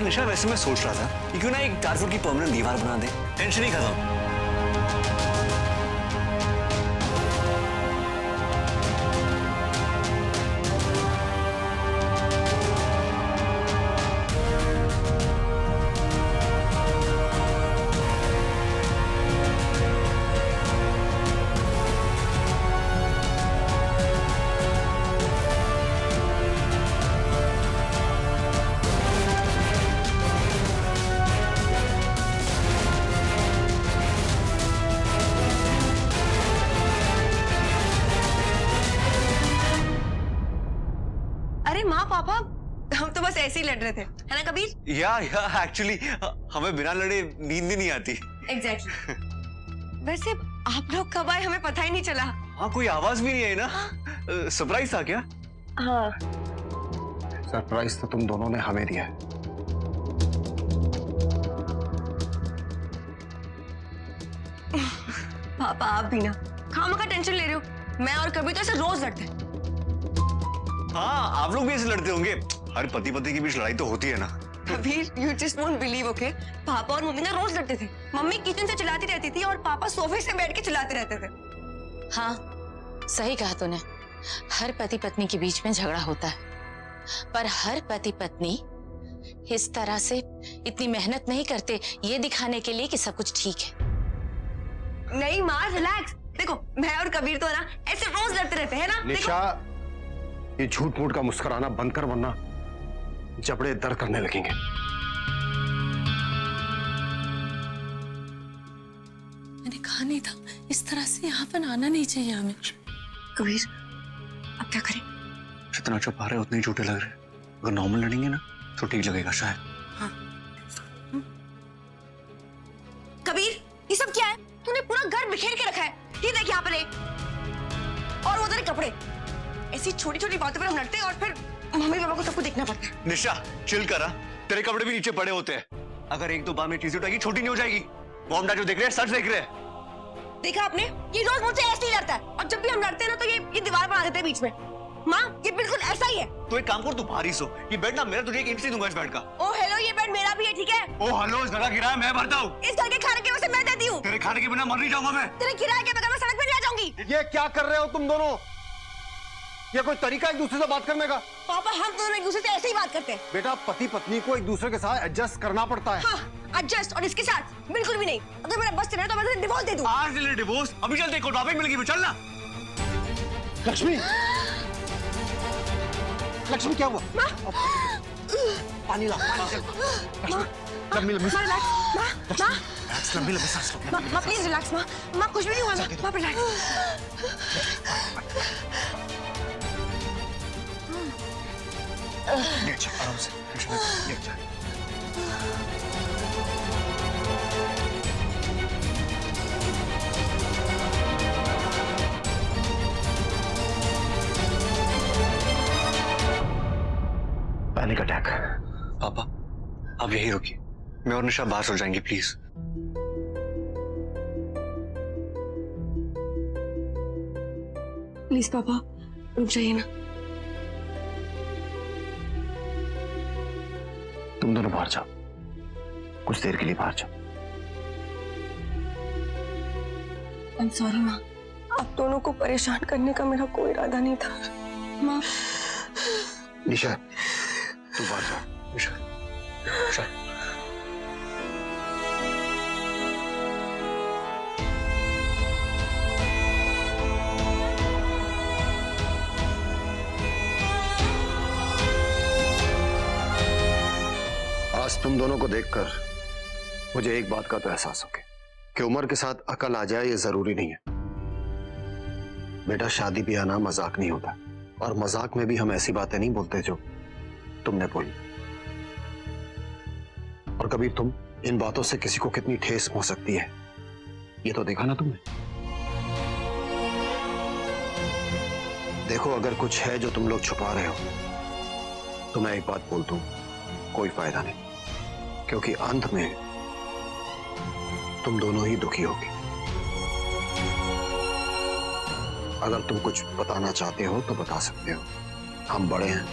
निशा वैसे मैं सोच रहा था कि क्यों ना एक 4 फुट की परमानेंट दीवार बना दे, टेंशन ही खत्म। अरे माँ पापा, हम तो बस ऐसे ही लड़ रहे थे, है ना कबीर? या एक्चुअली हमें बिना लड़े नींद ही नहीं आती। एग्जैक्टली। वैसे आप लोग कब आए हमें पता ही नहीं चला। हाँ, कोई आवाज भी नहीं आई ना। सरप्राइज था क्या? हाँ। सरप्राइज तो तुम दोनों ने हमें दिया है। पापा आप भी ना खामखा टेंशन ले रहे हो। मैं और कबीर तो ऐसे रोज लड़ते हैं। हाँ, आप लोग भी ऐसे लड़ते होंगे। हर पति पति के बीच लड़ाई तो होती है ना। Kabir, you just won't believe, okay? पापा और मम्मी ना रोज लड़ते थे। मम्मी किचन से चिल्लाती रहती थी और पापा सोफे से बैठ के चिल्लाते रहते थे। हाँ, सही कहा तूने। हर पति पत्नी के बीच में झगड़ा होता है, पर हर पति पत्नी इस तरह से इतनी मेहनत नहीं करते ये दिखाने के लिए कि सब कुछ ठीक है। नहीं माँ, रिलैक्स। देखो मैं और कबीर तो ना ऐसे रोज लड़ते रहते हैं ना। निशा, ये झूठ मूठ का मुस्कुराना बंद कर, वरना जबड़े दर्द करने लगेंगे। मैंने कहा नहीं था इस तरह से यहाँ पर आना नहीं चाहिए हमें। कबीर अब क्या करें? जितना छुपा रहे उतने ही झूठे लग रहे हैं। अगर नॉर्मल लड़ेंगे ना तो ठीक लगेगा शायद। हाँ। कबीर, ये सब क्या है? तूने पूरा घर बिखेर के रखा है। ये देख यहाँ पर एक और वो तेरे कपड़े। ऐसी छोटी छोटी बातों पर हम लड़ते हैं और फिर मम्मी पापा को सबको देखना पड़ता है। निशा चिल करा, तेरे कपड़े भी नीचे पड़े होते हैं। अगर एक दो बार में चीजें उठाएगी छोटी नहीं हो जाएगी। मॉम डैड जो देख रहे हैं सच देख रहे हैं। देखा आपने, ये रोज मुझसे ऐसे ही लड़ता है और जब भी हम लड़ते हैं ना तो ये दीवार बना देते हैं बीच में। माँ, ये बिल्कुल ऐसा ही है। तो एक काम कर, तू बाहर ही सो। ये बेड ना मेरा, तुझे एक इंच नहीं दूंगा इस बेड का। ओ हेलो, ये बेड मेरा भी है, ठीक है? ओ हेलो, जगह किराया मैं भरता हूँ। इस घर के खाने के वैसे मैं देती हूँ। तेरे खाने के बिना मर नहीं जाऊंगा मैं। तेरे किराए के बगैर मैं सड़क पे नहीं आ जाऊंगी। ये क्या कर रहे हो तुम दोनों? ये कोई तरीका एक दूसरे से बात करने का? पापा, हम दोनों एक दूसरे से ऐसे ही बात करते हैं। बेटा, पति पत्नी को एक दूसरे के साथ एडजस्ट करना पड़ता है। हाँ, एडजस्ट। और इसके साथ बिल्कुल भी नहीं। अगर मेरा बस चले तो मैं तुझे डिवोर्स दे दूँ। आज ले डिवोर्स, अभी चलते कोर्ट वापस मिलेगी, चलना। लक्ष्मी, लक्ष्मी क्या हुआ? पानी ला, पानी चल। लम्बी लम्बी सांस लो। माँ प्लीज रिलैक्स। माँ कुछ भी नहीं हुआ। माँ रिलैक्स। ये अच्छा, आराम से। ये अच्छा। Panic attack. पापा अब यही रुकिए, मैं और निशा बाहर हो जाएंगे प्लीज। प्लीज पापा रुक जाइए ना। तुम दोनों बाहर जाओ, कुछ देर के लिए बाहर जाओ। आई एम सॉरी माँ, आप दोनों को परेशान करने का मेरा कोई इरादा नहीं था। माँ। निशा, तू बाहर जा। निशा, निशा। आज तुम दोनों को देखकर मुझे एक बात का तो एहसास हो गया कि उम्र के साथ अकल आ जाए ये जरूरी नहीं है। बेटा, शादी ब्याह ना मजाक नहीं होता, और मजाक में भी हम ऐसी बातें नहीं बोलते जो तुमने बोली। और कभी तुम इन बातों से किसी को कितनी ठेस पहुंच सकती है ये तो देखा ना तुमने। देखो, अगर कुछ है जो तुम लोग छुपा रहे हो तो मैं एक बात बोल दूं, कोई फायदा नहीं, क्योंकि अंत में तुम दोनों ही दुखी होगी। अगर तुम कुछ बताना चाहते हो तो बता सकते हो, हम बड़े हैं,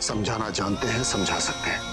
समझाना जानते हैं, समझा सकते हैं।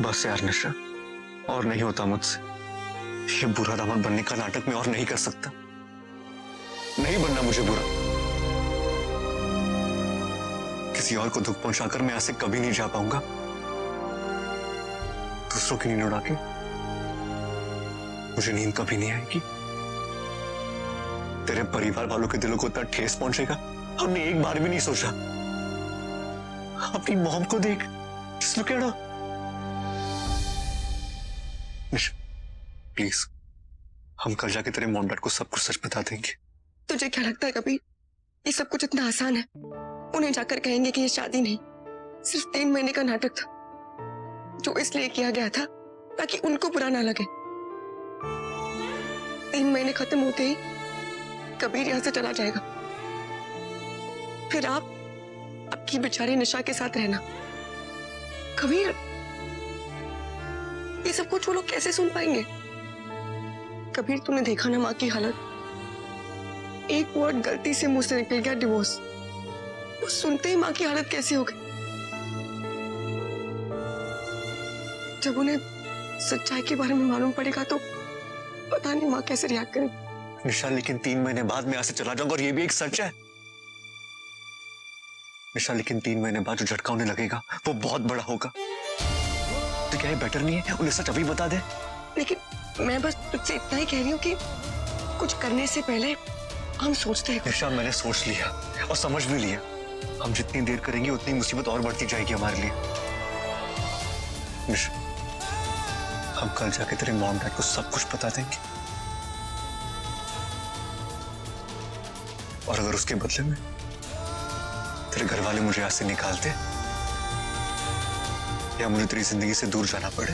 बस यार निशा, और नहीं होता मुझसे। ये बुरा दामन बनने का नाटक मैं और नहीं कर सकता। नहीं बनना मुझे बुरा। किसी और को दुख पहुंचाकर मैं ऐसे कभी नहीं जा पाऊंगा। दूसरों की नींद उड़ा के मुझे नींद कभी नहीं आएगी। तेरे परिवार वालों के दिलों को इतना ठेस पहुंचेगा, हमने एक बार भी नहीं सोचा। अपनी मॉम को देख, जिसने कहना। निशा प्लीज, हम कल जाके तेरे मॉम डैड को सब कुछ सच बता देंगे। तुझे क्या लगता है कबीर, ये सब कुछ इतना आसान है? उन्हें जाकर कहेंगे कि ये शादी नहीं, सिर्फ 3 महीने का नाटक था, जो इसलिए किया गया था ताकि उनको बुरा ना लगे। 3 महीने खत्म होते ही कबीर यहां से चला जाएगा। फिर आप आपकी बेचारी निशा के साथ रहना। कबीर, ये सब कुछ वो लोग कैसे सुन पाएंगे? कबीर, तूने देखा ना माँ की हालत। एक वर्ड गलती से मुंह से निकल गया डिवोर्स, वो सुनते ही माँ की हालत कैसी हो गई। जब उन्हें सच्चाई के बारे में मालूम पड़ेगा तो पता नहीं माँ कैसे रिएक्ट करेगी। निशा, लेकिन 3 महीने बाद मैं यहाँ से चला जाऊंगा और ये भी एक सच है। निशा, लेकिन 3 महीने बाद जो झटका उन्हें लगेगा वो बहुत बड़ा होगा। तो क्या ये बेटर नहीं है उन्हें सच अभी बता दे? लेकिन मैं बस तुझसे इतना ही कह रही हूँ कि कुछ करने से पहले हम सोचते हैं। निशा, मैंने सोच लिया और समझ भी लिया। हम जितनी देर करेंगे उतनी मुसीबत और बढ़ती जाएगी हमारे लिए। निशा, हम कल जाके तेरे मॉम डैड को सब कुछ बता देंगे, और अगर उसके बदले में तेरे घर वाले मुझे यहाँ से निकालते या मुझे तेरी जिंदगी से दूर जाना पड़े,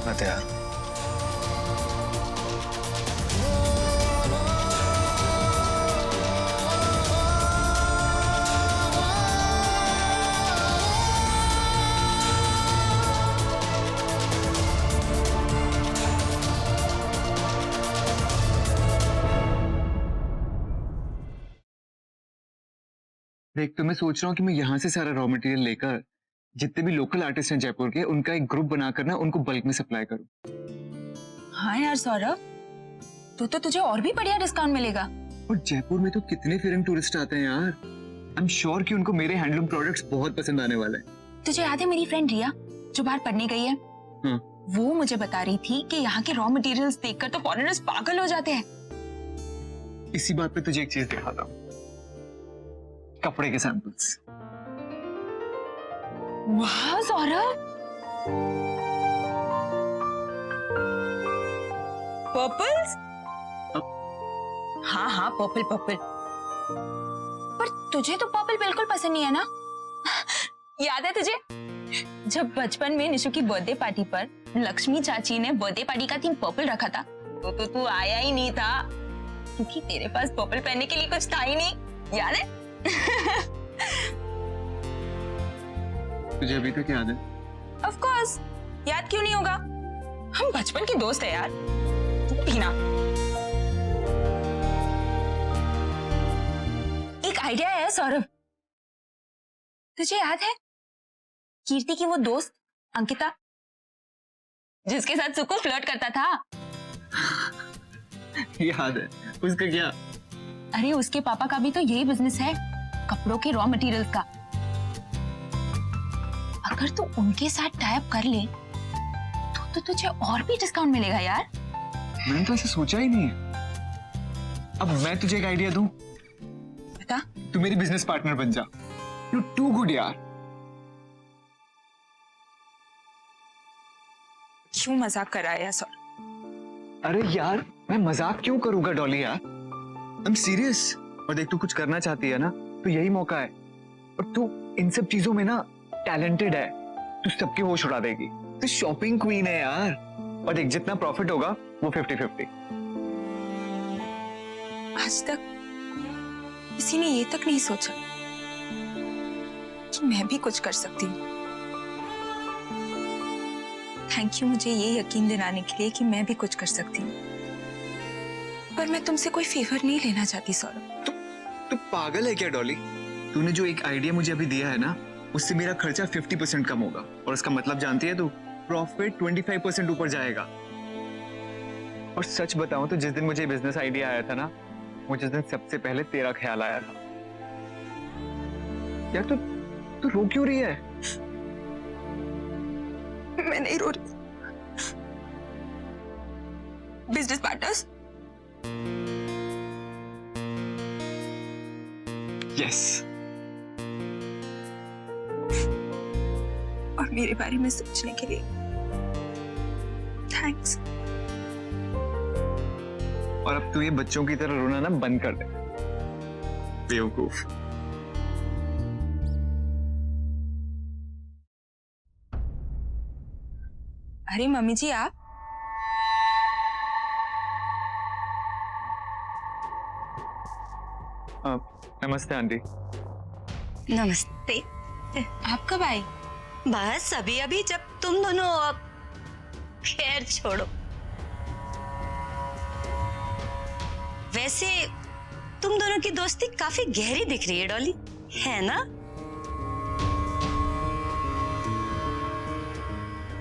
मैं तैयार हूं। देख, तो मैं सोच रहा हूँ कि मैं यहाँ से सारा रॉ मटेरियल लेकर जितने भी लोकल आर्टिस्ट हैं जयपुर के, उनका एक ग्रुप बनाकर ना उनको बल्क में सप्लाई करूँ। हाँ यार सौरभ, तो तुझे और भी बढ़िया डिस्काउंट मिलेगा। और जयपुर में तो कितने फॉरेन टूरिस्ट आते हैं यार। आई एम श्योर कि उनको मेरे हैंडलूम प्रोडक्ट्स बहुत पसंद आने वाले हैं। तुझे याद है मेरी फ्रेंड रिया जो बाहर पढ़ने गई है? हाँ। वो मुझे बता रही थी कि यहाँ के रॉ मटेरियल्स देखकर तो फॉरेनर्स पागल हो जाते हैं। इसी बात पे तुझे एक चीज दिखाता हूँ, कपड़े के सैंपल्स। वाह सौरभ, पर्पल्स? हाँ हाँ, पर्पल पर्पल। पर तुझे तो पर्पल बिल्कुल पसंद नहीं है ना? याद है तुझे जब बचपन में निशु की बर्थडे पार्टी पर लक्ष्मी चाची ने बर्थडे पार्टी का थीम पर्पल रखा था, तो तू आया ही नहीं था क्योंकि तेरे पास पर्पल पहनने के लिए कुछ था ही नहीं, याद है? तुझे अभी तक याद है? Of course, याद क्यों नहीं होगा? हम बचपन के दोस्त हैं यार। तू भी ना। एक आइडिया है सौरभ, तुझे याद है कीर्ति की वो दोस्त अंकिता जिसके साथ सुकू फ्लर्ट करता था? याद है। उसका क्या? अरे उसके पापा का भी तो यही बिजनेस है, कपड़ों के रॉ मटेरियल्स का। अगर तू उनके साथ टाई अप कर ले तो तुझे और भी डिस्काउंट मिलेगा यार। मैंने तो ऐसे सोचा ही नहीं है। अब मैं तुझे एक आइडिया दूं? बता। तू मेरी बिजनेस पार्टनर बन जा। यू टू गुड यार। क्यों मजाक कर रहा है सौरभ? अरे यार मैं मजाक क्यों करूंगा डॉली यार, आई एम सीरियस। और देख तू कुछ करना चाहती है ना तो यही मौका है, और तू इन सब चीजों में ना टैलेंटेड है, तू सबके होश उड़ा देगी। तू शॉपिंग क्वीन है यार, और देख जितना प्रॉफिट होगा वो 50-50। आज तक किसी ने ये तक नहीं सोचा कि मैं भी कुछ कर सकती हूँ। थैंक यू मुझे ये यकीन दिलाने के लिए कि मैं भी कुछ कर सकती हूँ। पर मैं तुमसे कोई फेवर नहीं लेना चाहती सौरभ। तू पागल है क्या डॉली? तूने जो एक आइडिया मुझे अभी दिया है ना, उससे मेरा खर्चा 50% कम होगा, और उसका मतलब जानती है तू, प्रॉफिट 25% ऊपर जाएगा। और सच बताऊं तो जिस दिन मुझे बिजनेस आइडिया आया था ना, मुझे जिस दिन सबसे पहले तेरा ख्याल आया था। यार तू रो क्यों रही है? मैं नहीं रो रही। Business partners? यस। और मेरे बारे में सोचने के लिए थैंक्स। और अब तू ये बच्चों की तरह रोना ना बंद कर दे, बेवकूफ। अरे मम्मी जी आप? नमस्ते आंटी। नमस्ते। आप कब आए? बस अभी अभी, जब तुम दोनों अब खैर छोड़ो। वैसे तुम दोनों की दोस्ती काफी गहरी दिख रही है डॉली, है ना?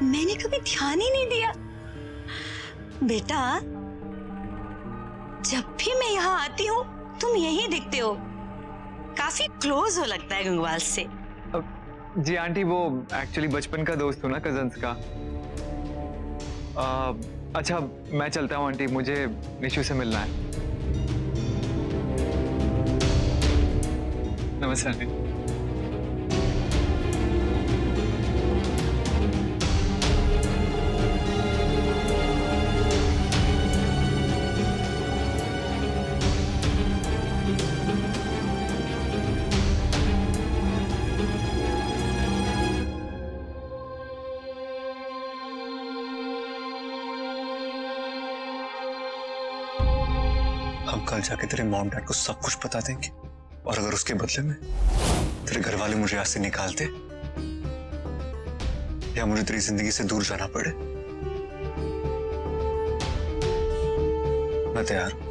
मैंने कभी ध्यान ही नहीं दिया। बेटा जब भी मैं यहाँ आती हूँ तुम यहीं दिखते हो, काफी क्लोज हो लगता है गंगवाल से। जी आंटी, वो एक्चुअली बचपन का दोस्त हूँ ना, कजन्स का। अच्छा मैं चलता हूँ आंटी, मुझे निशु से मिलना है। नमस्ते आंटी। हम कल जाके तेरे मॉम डैड को सब कुछ बता देंगे, और अगर उसके बदले में तेरे घर वाले मुझे यहाँ से निकालते या मुझे तेरी जिंदगी से दूर जाना पड़े, मैं तैयार हूं।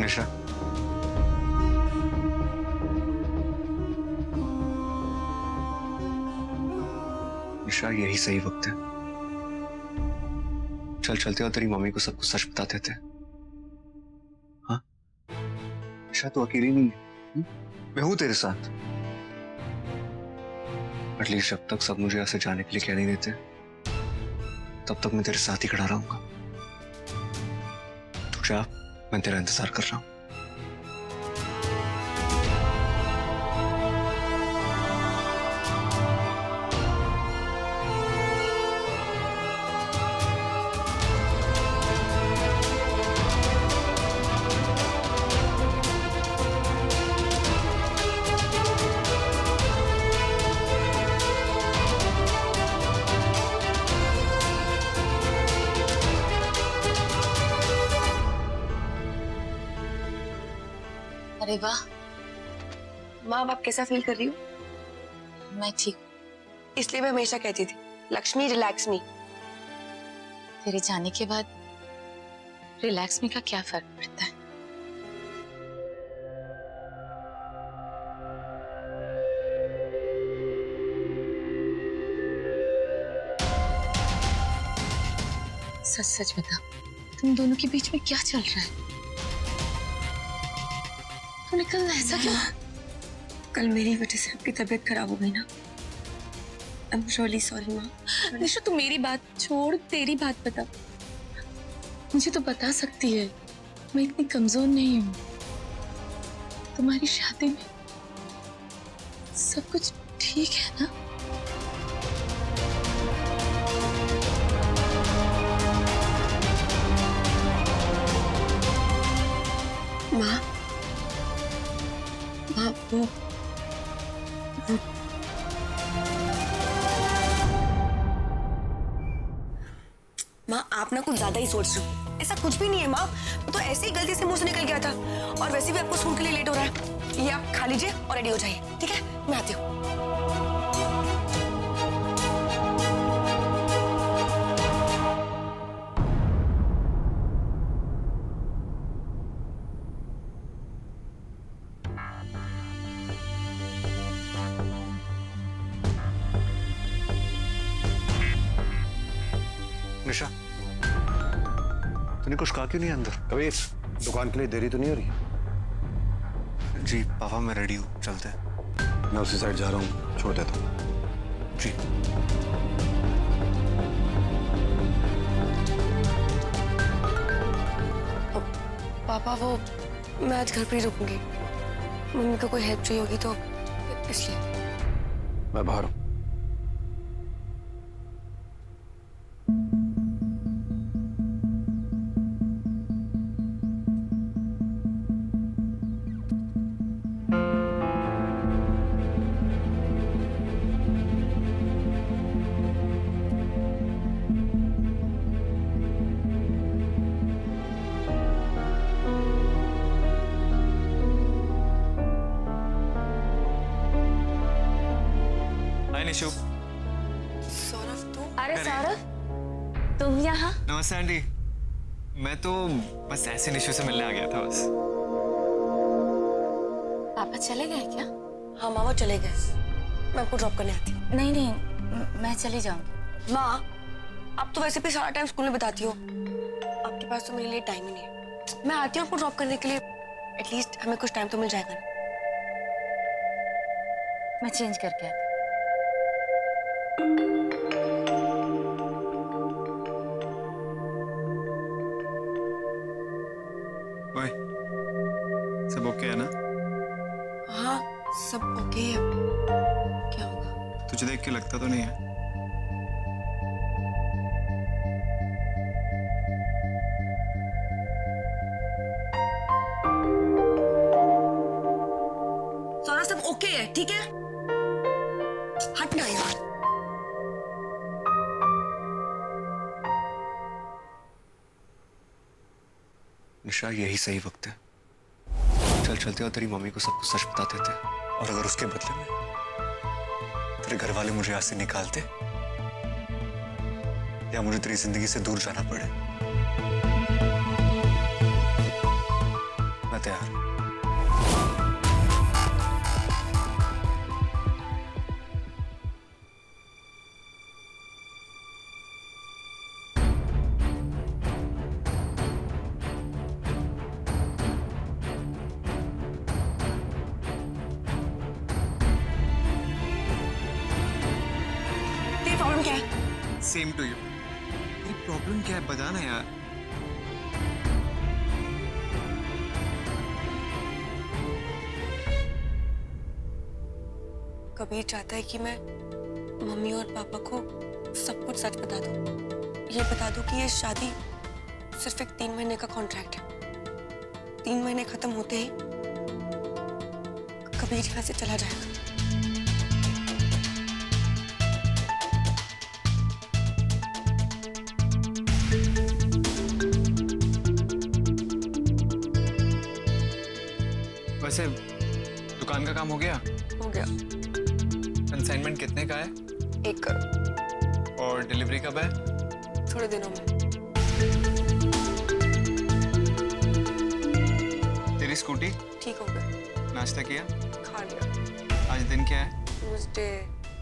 निशा, निशा यही सही वक्त है। चल चलते और तेरी मम्मी को सब कुछ सच बता देते। हाँ निशा, तू अकेली नहीं है, मैं हूं तेरे साथ। एटलीस्ट जब तक सब मुझे यहाँ से जाने के लिए कह नहीं देते, तब तक मैं तेरे साथ ही खड़ा रहूंगा। तू जा, मैं तेरा इंतजार कर रहा हूं। अरे वाह, माँ आप कैसा फील कर रही हो? मैं ठीक हूँ। इसलिए मैं हमेशा कहती थी, लक्ष्मी रिलैक्स मी। तेरे जाने के बाद रिलैक्स में का क्या फर्क पड़ता है? सच सच बता, तुम दोनों के बीच में क्या चल रहा है? तूने कल ऐसा क्यों? कल मेरी वजह से आपकी तबीयत खराब हो गई ना, I'm really sorry माँ। निशु तू मेरी बात छोड़, तेरी बात बता। मुझे तो बता सकती है, मैं इतनी कमजोर नहीं हूँ। तुम्हारी शादी में सब कुछ ठीक है ना? माँ माँ वो माँ आप ना कुछ ज्यादा ही सोच रहे हो। ऐसा कुछ भी नहीं है माँ, वो तो ऐसे ही गलती से मुंह से निकल गया था। और वैसे भी आपको स्कूल के लिए लेट हो रहा है। ये आप खा लीजिए और रेडी हो जाइए, ठीक है? मैं आती हूँ। निशा, तूने कुछ कहा क्यों नहीं अंदर? कबीर, दुकान के लिए देरी तो नहीं हो रही? जी पापा, मैं रेडी हूँ, चलते हैं। मैं उसी साइड जा रहा हूँ, छोड़ देता हूँ। जी। पापा वो मैं आज घर पे ही रुकूंगी। मम्मी को कोई हेल्प चाहिए होगी तो इसलिए। मैं बाहर हूँ। हाय निशु। सौरभ तू? अरे अरे। सौरभ, तुम यहाँ? नमस्ते आंटी। मैं तो बस ऐसे निशु से मिलने आ गया था बस। पापा चले गए क्या? हाँ माँ वो चले गए। मैं आपको ड्रॉप करने आती हूँ। नहीं नहीं, मैं चली जाऊंगी। माँ आप तो वैसे भी सारा टाइम स्कूल में बिताती हो, आपके पास तो मेरे लिए टाइम ही नहीं है। मैं आती हूँ आपको ड्रॉप करने के लिए, एटलीस्ट हमें कुछ टाइम तो मिल जाएगा ना। मैं चेंज करके आती हूँ। ओए, सब ओके है ना? हाँ सब ओके है। क्या होगा? तुझे देख के लगता तो नहीं है? सौरभ सब ओके है, ठीक है? हटना यार। निशा, यही सही वक्त है। चल चलते और तेरी मम्मी को सब कुछ सच बता देते। और अगर उसके बदले में तेरे घर वाले मुझे यहाँ से निकालते या मुझे तेरी जिंदगी से दूर जाना पड़े, मैं तैयार हूं। तेरी प्रॉब्लम क्या है? Same to you. तेरी प्रॉब्लम क्या है बता ना यार। कबीर चाहता है कि मैं मम्मी और पापा को सब कुछ सच बता दूं। ये बता दूं कि ये शादी सिर्फ एक 3 महीने का कॉन्ट्रैक्ट है। 3 महीने खत्म होते ही कबीर यहाँ से चला जाएगा। वैसे दुकान का काम हो गया? हो गया। कंसाइनमेंट कितने का है? 1 करोड़। और डिलीवरी कब है? थोड़े दिनों में। तेरी स्कूटी ठीक हो गया। नाश्ता किया? खा लिया। आज दिन क्या है? ट्यूसडे।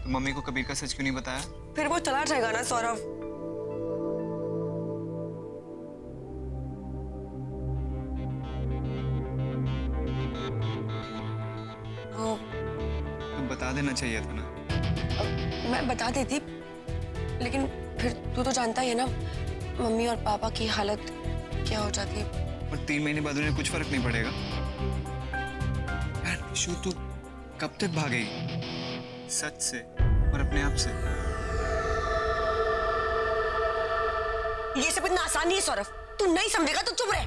तो मम्मी को कबीर का सच क्यों नहीं बताया? फिर वो चला जाएगा ना सौरभ। वो तो बता देना चाहिए था ना। मैं बता देती, लेकिन फिर तू तो जानता ही है ना मम्मी और पापा की हालत क्या हो जाती है। और 3 महीने बाद उन्हें कुछ फर्क नहीं पड़ेगा। यार निशु, तू कब तक भागेगी सच से और अपने आप से? ये सब इतना आसान नहीं है सौरभ, तू नहीं समझेगा तो चुप रह।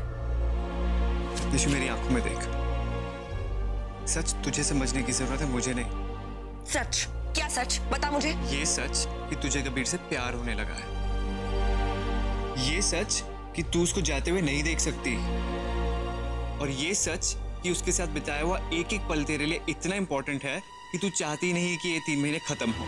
निशु, मेरी आंखों में देख, सच तुझे समझने की जरूरत है, मुझे नहीं। सच? क्या सच? बता मुझे। ये सच कि तुझे कबीर से प्यार होने लगा है। ये सच कि तू उसको जाते हुए नहीं देख सकती। और ये सच कि उसके साथ बिताया हुआ एक एक पल तेरे लिए इतना इंपॉर्टेंट है कि तू चाहती नहीं कि ये 3 महीने खत्म हो।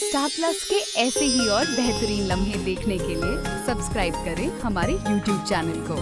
स्टार प्लस के ऐसे ही और बेहतरीन लम्हे देखने के लिए सब्सक्राइब करें हमारे YouTube चैनल को।